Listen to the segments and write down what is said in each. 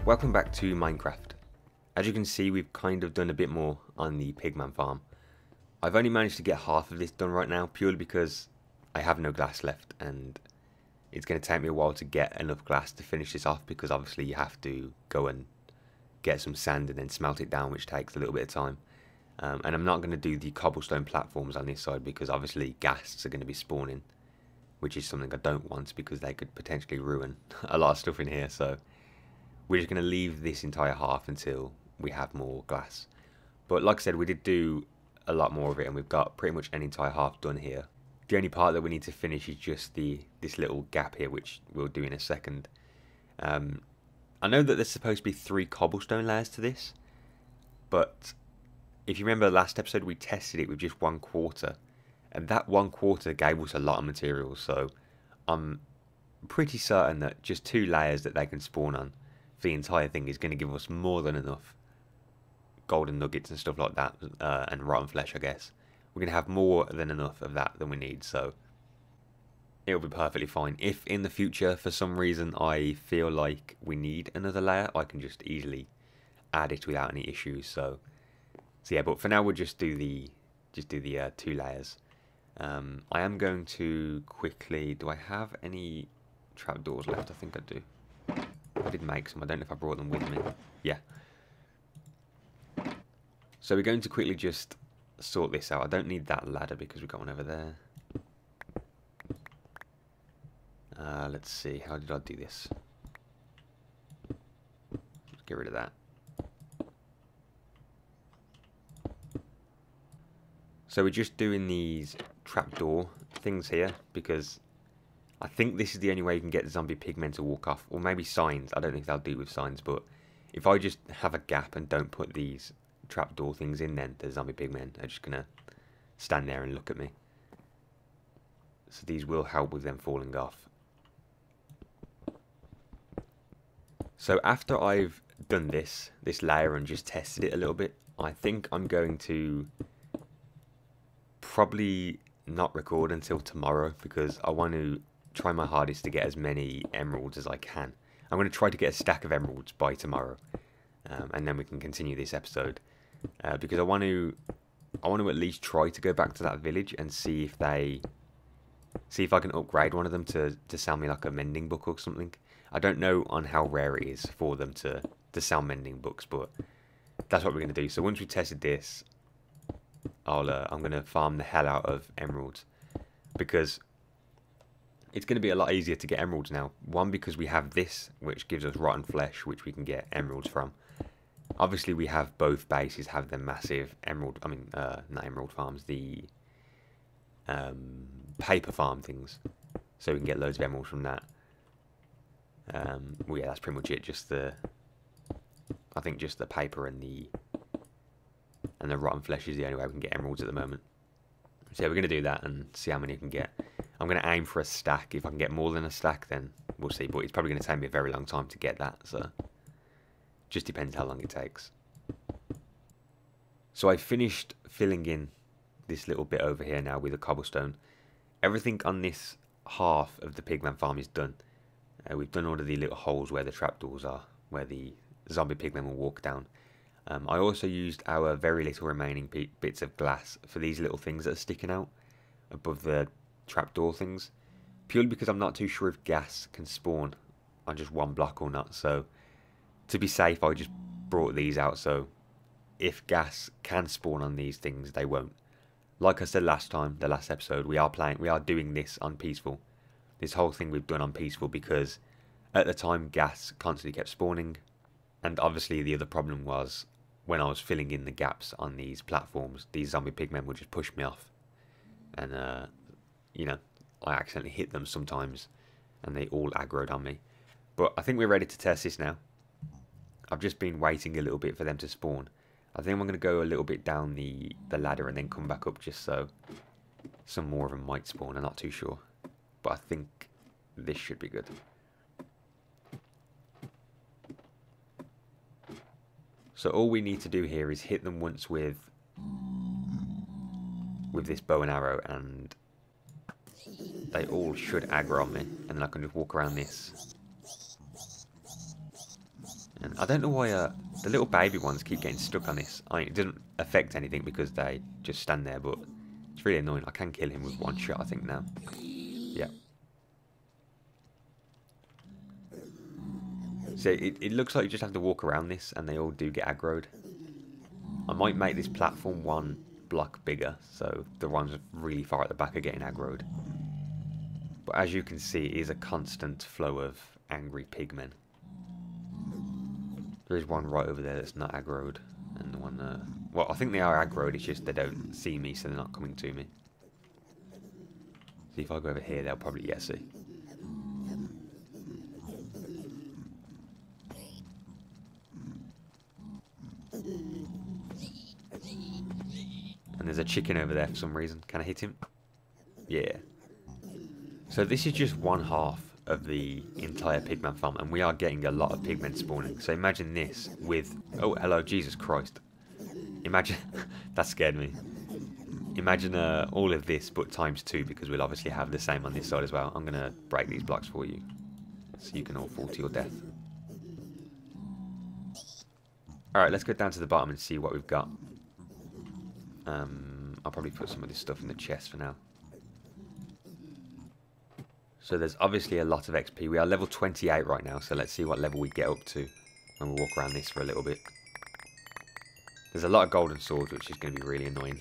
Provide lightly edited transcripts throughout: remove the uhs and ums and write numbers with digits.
Welcome back to Minecraft. As you can see, we've kind of done a bit more on the Pigman farm. I've only managed to get half of this done right now, purely because I have no glass left, and it's going to take me a while to get enough glass to finish this off, because obviously you have to go and get some sand and then smelt it down, which takes a little bit of time. And I'm not going to do the cobblestone platforms on this side, because obviously ghasts are going to be spawning, which is something I don't want, because they could potentially ruin a lot of stuff in here. So we're just going to leave this entire half until we have more glass. But like I said, we did do a lot more of it, and we've got pretty much an entire half done here. The only part that we need to finish is just this little gap here, which we'll do in a second. I know that there's supposed to be 3 cobblestone layers to this, but if you remember last episode, we tested it with just 1/4, and that 1/4 gave us a lot of materials. So I'm pretty certain that just 2 layers that they can spawn on for the entire thing is going to give us more than enough golden nuggets and stuff like that, and rotten flesh, I guess. We're going to have more than enough of that than we need, so it'll be perfectly fine. If in the future, for some reason, I feel like we need another layer, I can just easily add it without any issues. So yeah, but for now we'll just do the 2 layers. I am going to quickly. Do I have any trapdoors left? I think I do. I did make some. I don't know if I brought them with me. Yeah. So we're going to quickly just sort this out. I don't need that ladder because we've got one over there. Let's see. How did I do this? Let's get rid of that. So we're just doing these trapdoor things here because I think this is the only way you can get the zombie pigmen to walk off. Or maybe signs. I don't think they'll do with signs, but if I just have a gap and don't put these trapdoor things in, then the zombie pigmen are just going to stand there and look at me. So these will help with them falling off. So after I've done this layer and just tested it a little bit, I think I'm going to probably not record until tomorrow, because I want to try my hardest to get as many emeralds as I can. I'm going to try to get a stack of emeralds by tomorrow, and then we can continue this episode, because I want to at least try to go back to that village and see if I can upgrade one of them to sell me like a mending book or something. I don't know on how rare it is for them to sell mending books, but that's what we're going to do. So once we've tested this, I'm going to farm the hell out of emeralds, because it's going to be a lot easier to get emeralds now. One, because we have this, which gives us rotten flesh, which we can get emeralds from. Obviously, we have both bases have the massive emerald, not emerald farms, the paper farm things, so we can get loads of emeralds from that. Well, yeah, that's pretty much it. I think just the paper and the rotten flesh is the only way we can get emeralds at the moment. So yeah, we're going to do that and see how many we can get. I'm going to aim for a stack. If I can get more than a stack, then we'll see. But it's probably going to take me a very long time to get that. So just depends how long it takes. So I finished filling in this little bit over here now with a cobblestone. Everything on this half of the pigman farm is done. We've done all of the little holes where the trapdoors are, where the zombie pigmen will walk down. I also used our very little remaining bits of glass for these little things that are sticking out above the trapdoor things, purely because I'm not too sure if gas can spawn on just one block or not. So to be safe, I just brought these out, so if gas can spawn on these things, they won't. Like I said last time, the last episode, we are doing this on peaceful. This whole thing we've done on peaceful because at the time gas constantly kept spawning, and obviously the other problem was when I was filling in the gaps on these platforms, these zombie pigmen would just push me off, and you know, I accidentally hit them sometimes and they all aggroed on me. But I think we're ready to test this now. I've just been waiting a little bit for them to spawn. I think I'm going to go a little bit down the ladder and then come back up, just so some more of them might spawn. I'm not too sure, but I think this should be good. So all we need to do here is hit them once with this bow and arrow, and they all should aggro on me, and then I can just walk around this. And I don't know why the little baby ones keep getting stuck on this. I mean, it doesn't affect anything because they just stand there, but it's really annoying. I can kill him with one shot, I think, now. Yeah. So it looks like you just have to walk around this, and they all do get aggroed. I might make this platform one block bigger, so the ones really far at the back are getting aggroed. But as you can see, it is a constant flow of angry pigmen. There is one right over there that's not aggroed, and the one, well, I think they are aggroed, it's just they don't see me, so they're not coming to me. See, if I go over here, they'll probably, yeah, see. And there's a chicken over there for some reason. Can I hit him? Yeah. So this is just one half of the entire pigman farm, and we are getting a lot of pigmen spawning. So imagine this with... Oh, hello, Jesus Christ. Imagine... that scared me. Imagine all of this, but times 2, because we'll obviously have the same on this side as well. I'm going to break these blocks for you, so you can all fall to your death. Alright, let's go down to the bottom and see what we've got. I'll probably put some of this stuff in the chest for now. So there's obviously a lot of XP. We are level 28 right now, so let's see what level we get up to when we walk around this for a little bit. There's a lot of golden swords, which is going to be really annoying.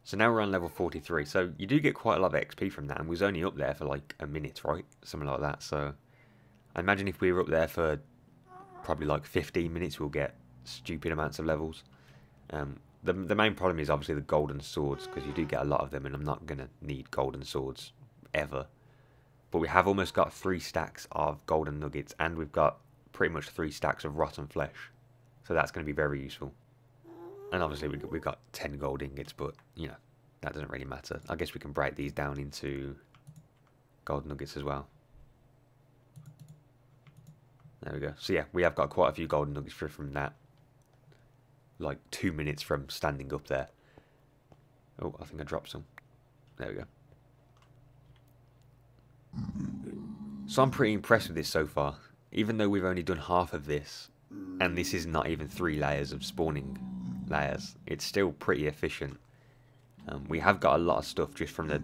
So now we're on level 43, so you do get quite a lot of XP from that, and we was only up there for like a minute, right? Something like that, so I imagine if we were up there for probably like 15 minutes, we'll get stupid amounts of levels. The main problem is obviously the golden swords, because you do get a lot of them, and I'm not going to need golden swords ever. But we have almost got 3 stacks of golden nuggets, and we've got pretty much 3 stacks of rotten flesh. So that's going to be very useful. And obviously we've got 10 gold ingots, but, you know, that doesn't really matter. I guess we can break these down into gold nuggets as well. There we go. So yeah, we have got quite a few golden nuggets from that. Like 2 minutes from standing up there. Oh, I think I dropped some. There we go. So I'm pretty impressed with this so far. Even though we've only done half of this, and this is not even 3 layers of spawning layers, it's still pretty efficient. We have got a lot of stuff just from the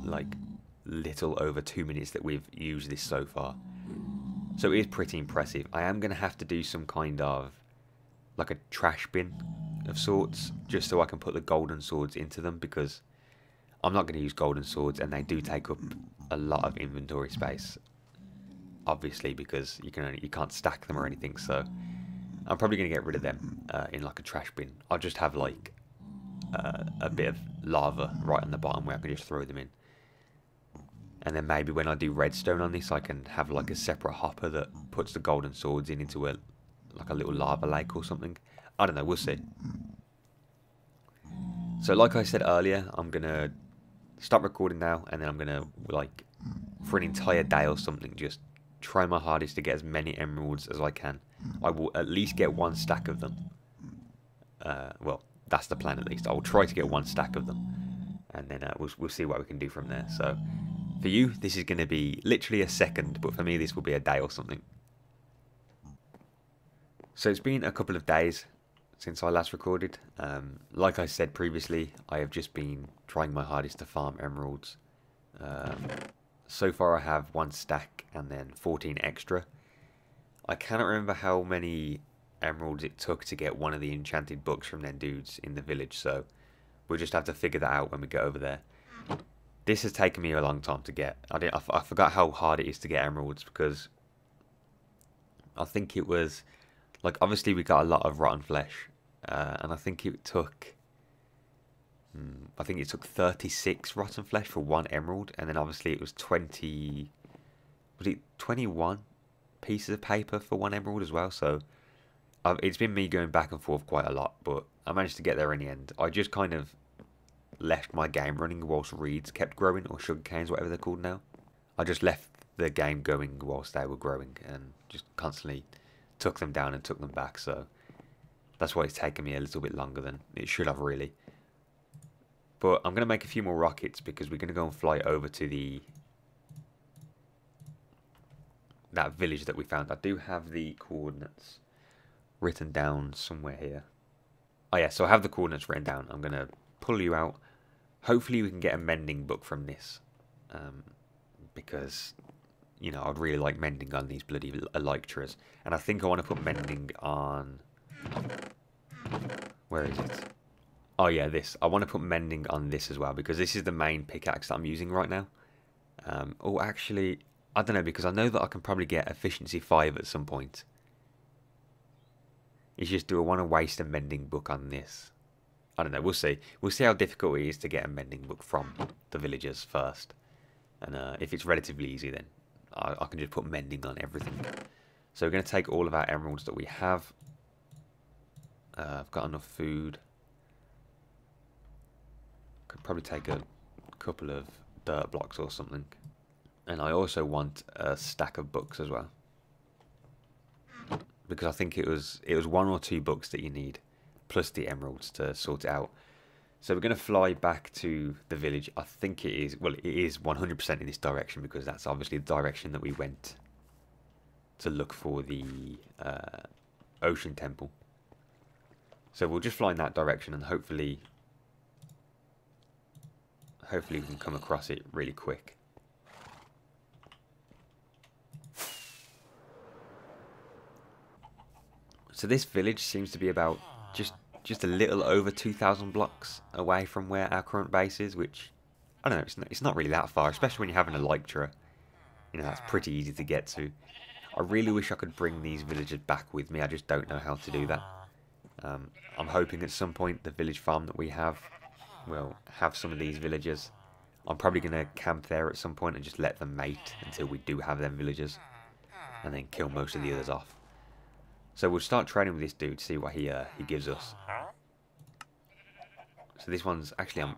like little over 2 minutes that we've used this so far. So it is pretty impressive. I am going to have to do some kind of like a trash bin of sorts, just so I can put the golden swords into them, because I'm not going to use golden swords, and they do take up a lot of inventory space, obviously, because you can't stack them or anything. So I'm probably going to get rid of them in like a trash bin. I'll just have like a bit of lava right on the bottom where I can just throw them in, and then maybe when I do redstone on this, I can have like a separate hopper that puts the golden swords into a like a little lava lake or something. I don't know, we'll see. So like I said earlier, I'm gonna stop recording now, and then I'm gonna, like, for an entire day or something, just try my hardest to get as many emeralds as I can. I will at least get 1 stack of them. Well, that's the plan at least. I will try to get 1 stack of them, and then we'll see what we can do from there. So for you, this is going to be literally a second, but for me this will be a day or something. So it's been a couple of days since I last recorded. Like I said previously, I have just been trying my hardest to farm emeralds. So far I have 1 stack and then 14 extra. I cannot remember how many emeralds it took to get one of the enchanted books from them dudes in the village, so we'll just have to figure that out when we get over there. This has taken me a long time to get. I forgot how hard it is to get emeralds, because I think it was, like, obviously we got a lot of rotten flesh, and I think it took 36 rotten flesh for 1 emerald, and then obviously it was 21 pieces of paper for 1 emerald as well. So it's been me going back and forth quite a lot, but I managed to get there in the end. I just kind of left my game running whilst reeds kept growing, or sugar canes, whatever they're called now. I just left the game going whilst they were growing, and just constantly took them down and took them back. So that's why it's taken me a little bit longer than it should have, really. But I'm going to make a few more rockets, because we're going to go and fly over to the that village that we found. I do have the coordinates written down somewhere here. Oh yeah, so I have the coordinates written down. I'm going to pull you out. Hopefully we can get a mending book from this. Because, you know, I'd really like mending on these bloody elytras. And I think I want to put mending on... Where is it? Oh yeah, this. I want to put mending on this as well, because this is the main pickaxe that I'm using right now. Oh, actually, I don't know, because I know that I can probably get efficiency 5 at some point. It's just, do I want to waste a mending book on this? I don't know, we'll see. We'll see how difficult it is to get a mending book from the villagers first. And if it's relatively easy, then I can just put mending on everything. So we're going to take all of our emeralds that we have. I've got enough food. Could probably take a couple of dirt blocks or something. And I also want a stack of books as well. Because I think it was 1 or 2 books that you need, plus the emeralds to sort it out. So we're going to fly back to the village. I think it is, well, it is 100% in this direction, because that's obviously the direction that we went to look for the ocean temple. So we'll just fly in that direction, and hopefully we can come across it really quick. So this village seems to be about just a little over 2,000 blocks away from where our current base is, which, I don't know, it's not really that far, especially when you're having a elytra. You know, that's pretty easy to get to. I really wish I could bring these villagers back with me. I just don't know how to do that. I'm hoping at some point the village farm that we have will have some of these villagers. I'm probably going to camp there at some point and just let them mate until we do have them villagers, and then kill most of the others off. So we'll start trading with this dude to see what he gives us. So this one's actually, I'm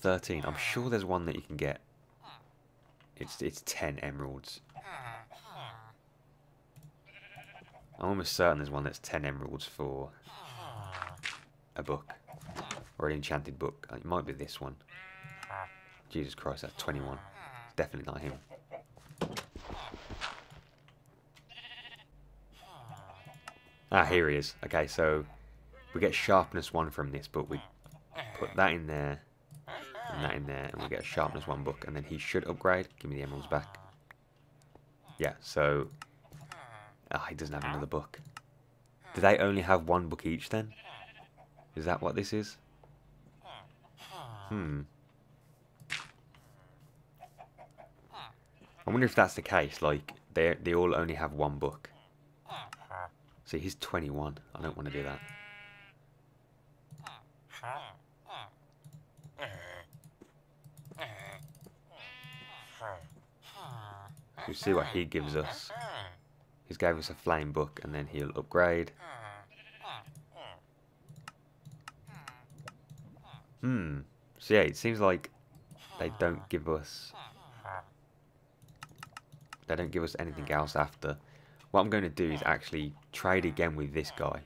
13. I'm sure there's one that you can get. It's 10 emeralds. I'm almost certain there's one that's 10 emeralds for a book, or an enchanted book. It might be this one. Jesus Christ, that's 21. It's definitely not him. Ah, here he is. Okay, so we get sharpness 1 from this, but we put that in there, and that in there, and we get a sharpness 1 book, and then he should upgrade. Give me the emeralds back. Yeah, so... Ah, he doesn't have another book. Do they only have 1 book each then? Is that what this is? I wonder if that's the case, like, they all only have 1 book. See, he's 21. I don't want to do that. We'll see what he gives us. He's gave us a flame book, and then he'll upgrade. So yeah, it seems like they don't give us anything else after. What I'm going to do is actually trade again with this guy.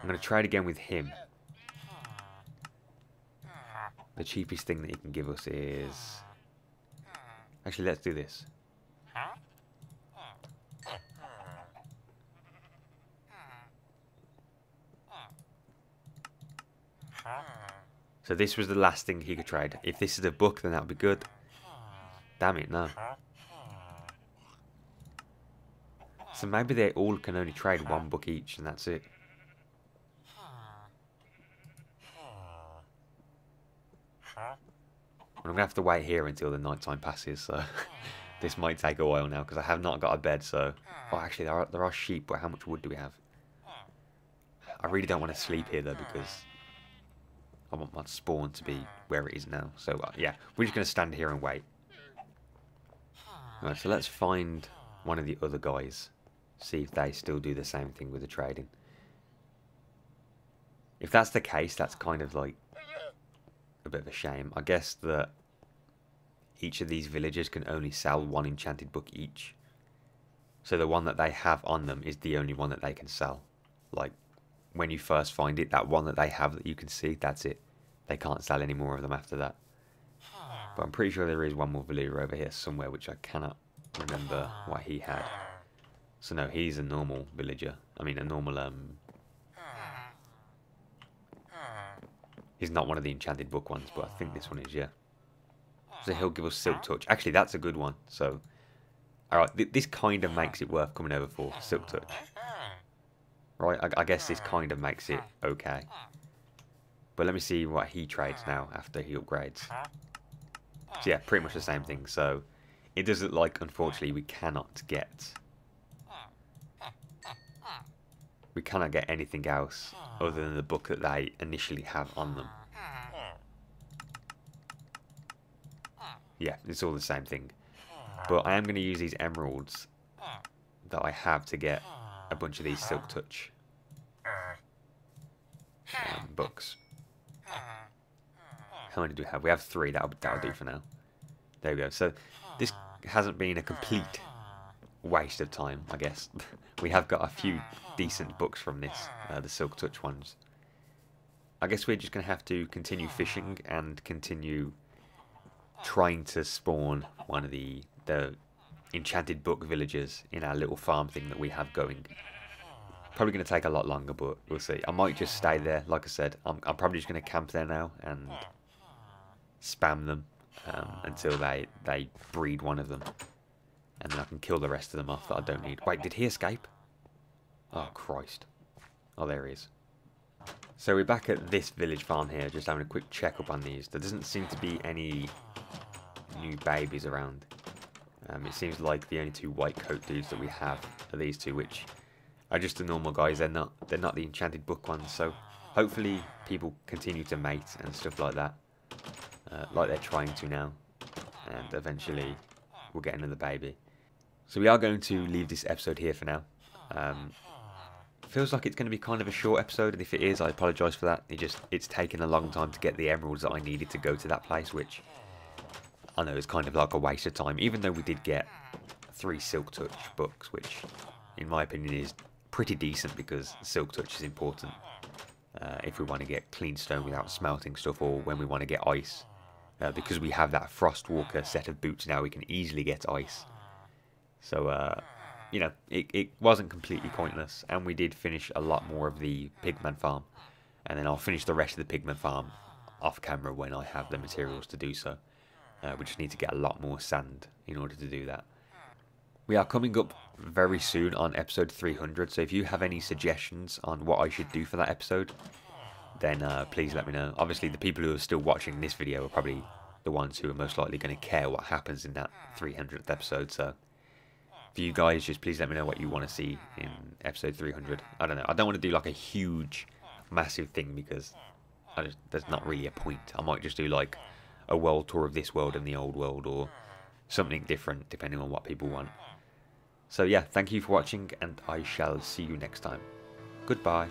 I'm going to trade again with him. The cheapest thing that he can give us is... Actually, let's do this. So this was the last thing he could trade. If this is a book, then that would be good. Damn it, no. So maybe they all can only trade 1 book each, and that's it. I'm going to have to wait here until the night time passes, so this might take a while now, because I have not got a bed, so... Oh, actually, there are sheep, but how much wood do we have? I really don't want to sleep here, though, because I want my spawn to be where it is now. So, yeah, we're just going to stand here and wait. Right, so let's find one of the other guys, see if they still do the same thing with the trading. If that's the case, that's kind of like a bit of a shame. I guess that each of these villagers can only sell 1 enchanted book each. So the one that they have on them is the only one that they can sell. Like, when you first find it, that one that they have that you can see, that's it. They can't sell any more of them after that. But I'm pretty sure there is one more villager over here somewhere, which I cannot remember what he had. So no, he's a normal villager. I mean, a normal, he's not one of the enchanted book ones, but I think this one is, yeah. So he'll give us Silk Touch. Actually, that's a good one. So, alright, this kind of makes it worth coming over for Silk Touch. Right, I guess this kind of makes it okay. But let me see what he trades now after he upgrades. So yeah, pretty much the same thing. So, it does look like, unfortunately, we cannot get anything else other than the book that they initially have on them. Yeah, it's all the same thing. But I am going to use these emeralds that I have to get a bunch of these Silk Touch books. How many do we have? We have 3. That'll do for now. There we go. So this hasn't been a complete waste of time, I guess. We have got a few decent books from this, the Silk Touch ones. I guess we're just going to have to continue fishing and continue trying to spawn one of the enchanted book villagers in our little farm thing that we have going. Probably going to take a lot longer, but we'll see. I might just stay there. Like I said, I'm probably just going to camp there now and spam them until they breed one of them. And then I can kill the rest of them off that I don't need. Wait, did he escape? Oh, Christ. Oh, there he is. So we're back at this village farm here, just having a quick check up on these. There doesn't seem to be any new babies around. It seems like the only 2 white coat dudes that we have are these 2, which are just the normal guys. They're not the enchanted book ones. So hopefully people continue to mate and stuff like that, like they're trying to now, and eventually we'll get another baby. So we are going to leave this episode here for now. Feels like it's going to be kind of a short episode, and if it is, I apologise for that. It's taken a long time to get the emeralds that I needed to go to that place, which I know is kind of like a waste of time, even though we did get 3 Silk Touch books, which in my opinion is pretty decent because Silk Touch is important if we want to get clean stone without smelting stuff, or when we want to get ice. Because we have that Frostwalker set of boots now, we can easily get ice. So, you know, it wasn't completely pointless, and we did finish a lot more of the Pigman farm. And then I'll finish the rest of the Pigman farm off camera when I have the materials to do so. We just need to get a lot more sand in order to do that. We are coming up very soon on episode 300, so if you have any suggestions on what I should do for that episode, then please let me know. Obviously, the people who are still watching this video are probably the ones who are most likely going to care what happens in that 300th episode, so for you guys, just please let me know what you want to see in episode 300. I don't know. I don't want to do like a huge, massive thing because there's not really a point. I might just do like a world tour of this world and the old world, or something different depending on what people want. So yeah, thank you for watching, and I shall see you next time. Goodbye.